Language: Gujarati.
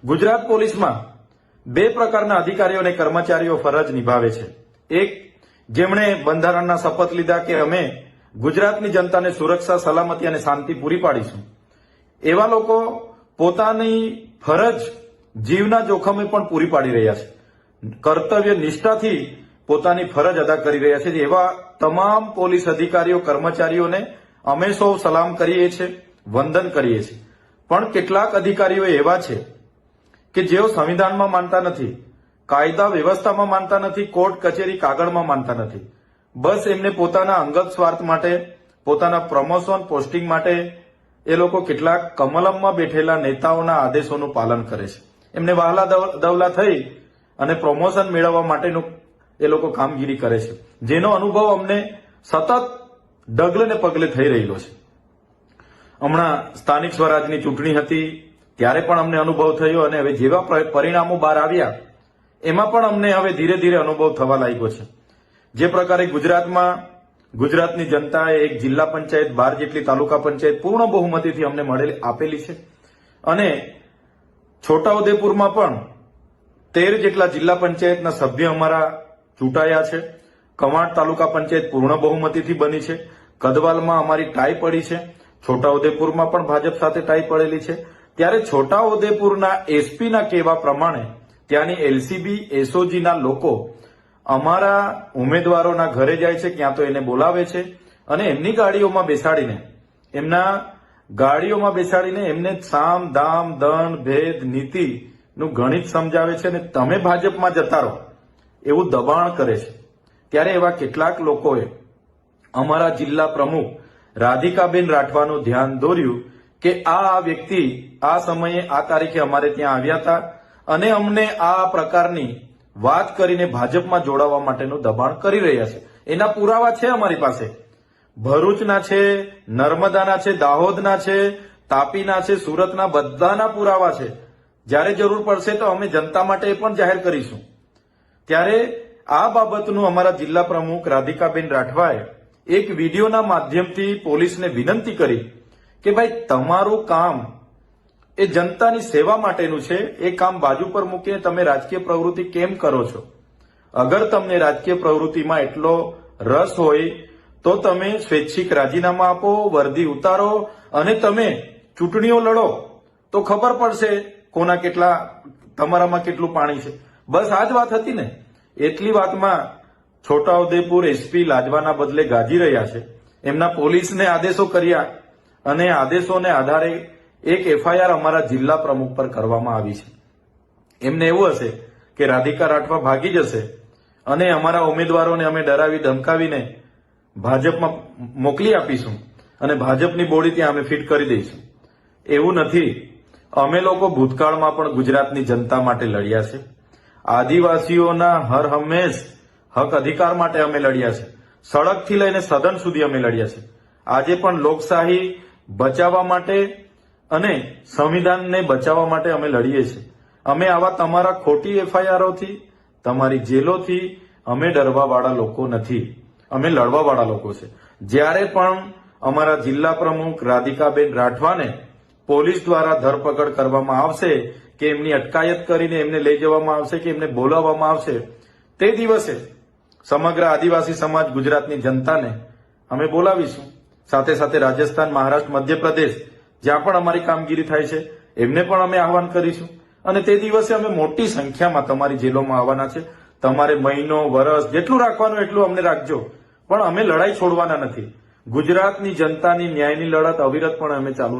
ગુજરાત પોલીસમાં બે પ્રકારના અધિકારીઓ અને કર્મચારીઓ ફરજ નિભાવે છે। એક, જેમણે બંધારણના શપથ લીધા કે અમે ગુજરાતની જનતાને સુરક્ષા, સલામતી અને શાંતિ પૂરી પાડીશું। એવા લોકો પોતાની ફરજ જીવના જોખમે પણ પૂરી પાડી રહ્યા છે, કર્તવ્ય નિષ્ઠાથી પોતાની ફરજ અદા કરી રહ્યા છે। એવા તમામ પોલીસ અધિકારીઓ, કર્મચારીઓને અમે સૌ સલામ કરીએ છીએ, વંદન કરીએ છીએ। પણ કેટલાક અધિકારીઓ એવા છે કે જેઓ સંવિધાનમાં માનતા નથી, કાયદા વ્યવસ્થામાં માનતા નથી, કોર્ટ કચેરી કાગળમાં માનતા નથી। બસ એમને પોતાના અંગત સ્વાર્થ માટે, પોતાના પ્રમોશન, પોસ્ટિંગ માટે એ લોકો કેટલાક કમલમમાં બેઠેલા નેતાઓના આદેશોનું પાલન કરે છે। એમને વહાલા દવલા થઈ અને પ્રમોશન મેળવવા માટેનું એ લોકો કામગીરી કરે છે, જેનો અનુભવ અમને સતત ડગલે ને પગલે થઈ રહેલો છે। હમણાં સ્થાનિક સ્વરાજની ચૂંટણી હતી ત્યારે પણ અમને અનુભવ થયો અને હવે જેવા પરિણામો બહાર આવ્યા એમાં પણ અમને હવે ધીરે ધીરે અનુભવ થવા લાગ્યો છે। જે પ્રકારે ગુજરાતની જનતાએ એક જિલ્લા પંચાયત, 12 જેટલી તાલુકા પંચાયત પૂર્ણ બહુમતીથી અમને આપેલી છે અને છોટાઉદેપુરમાં પણ 13 જેટલા જિલ્લા પંચાયતના સભ્ય અમારા ચૂંટાયા છે। કવાંટ તાલુકા પંચાયત પૂર્ણ બહુમતીથી બની છે। કદવાલમાં અમારી ટાઈ પડી છે। છોટાઉદેપુરમાં પણ ભાજપ સાથે ટાઈ પડેલી છે। ત્યારે છોટાઉદેપુરના એસપીના કહેવા પ્રમાણે ત્યાંની એલસીબી, એસઓજીના લોકો અમારા ઉમેદવારોના ઘરે જાય છે, ક્યાં તો એને બોલાવે છે અને એમની ગાડીઓમાં બેસાડીને એમને સામ, દામ, દંડ, ભેદ, નીતિનું ગણિત સમજાવે છે અને તમે ભાજપમાં જતા રહો એવું દબાણ કરે છે। ત્યારે એવા કેટલાક લોકોએ અમારા જિલ્લા પ્રમુખ રાધિકાબેન રાઠવાનું ધ્યાન દોર્યું કે આ વ્યક્તિ આ સમયે આ તારીખે અમારે ત્યાં આવ્યા હતા અને અમને આ પ્રકારની વાત કરીને ભાજપમાં જોડાવા માટેનું દબાણ કરી રહ્યા છે। એના પુરાવા છે અમારી પાસે, ભરૂચના છે, નર્મદાના છે, દાહોદના છે, તાપીના છે, સુરતના, બધાના પુરાવા છે। જ્યારે જરૂર પડશે તો અમે જનતા માટે એ પણ જાહેર કરીશું। ત્યારે આ બાબતનું અમારા જિલ્લા પ્રમુખ રાધિકાબેન રાઠવાએ એક વિડીયોના માધ્યમથી પોલીસને વિનંતી કરી કે ભાઈ તમારું કામ એ જનતાની સેવા માટેનું છે, એ કામ બાજુ પર મૂકીને તમે રાજકીય પ્રવૃત્તિ કેમ કરો છો? અગર તમને રાજકીય પ્રવૃત્તિમાં એટલો રસ હોય તો તમે સ્વૈચ્છિક રાજીનામા આપો, વર્દી ઉતારો અને તમે ચૂંટણીઓ લડો તો ખબર પડશે તમારામાં કેટલું પાણી છે। બસ આ જ વાત હતી ને। એટલી વાતમાં છોટાઉદેપુર એસપી લાજવાના બદલે ગાજી રહ્યા છે। એમના પોલીસને આદેશો કર્યા અને આદેશોને આધારે એક એફઆઈઆર અમારા જિલ્લા પ્રમુખ પર કરવામાં આવી છે। એમને એવું હશે કે રાધિકા રાઠવા ભાગી જશે અને અમારા ઉમેદવારોને અમે ડરાવી ધમકાવીને ભાજપમાં મોકલી આપીશું અને ભાજપની બોડી ત્યાં અમે ફિટ કરી દઈશું। એવું નથી। અમે લોકો ભૂતકાળમાં પણ ગુજરાતની જનતા માટે લડ્યા છે। આદિવાસીઓના હર હંમેશ હક અધિકાર માટે અમે લડ્યા છે। સડકથી લઈને સદન સુધી અમે લડ્યા છે। આજે પણ લોકશાહી બચાવવા માટે અને સંવિધાનને બચાવવા માટે અમે લડીએ છીએ। અમે આવા તમારા ખોટી એફઆઈઆરોથી, તમારી જેલોથી અમે ડરવાવાળા લોકો નથી, અમે લડવાવાળા લોકો છે। જ્યારે પણ અમારા જિલ્લા પ્રમુખ રાધિકાબેન રાઠવાને પોલીસ દ્વારા ધરપકડ કરવામાં આવશે કે એમની અટકાયત કરીને એમને લઈ જવામાં આવશે કે એમને બોલાવવામાં આવશે, તે દિવસે સમગ્ર આદિવાસી સમાજ, ગુજરાતની જનતાને અમે બોલાવીશું। સાથે સાથે રાજસ્થાન, મહારાષ્ટ્ર, મધ્યપ્રદેશ જ્યાં પણ અમારી કામગીરી થાય છે એમને પણ અમે આહવાન કરીશું અને તે દિવસે અમે મોટી સંખ્યામાં તમારી જેલોમાં આવવાના છે। તમારે મહિનો, વર્ષ જેટલું રાખવાનું એટલું અમને રાખજો, પણ અમે લડાઈ છોડવાના નથી। ગુજરાતની જનતાની ન્યાયની લડત અવિરતપણે અમે ચાલુ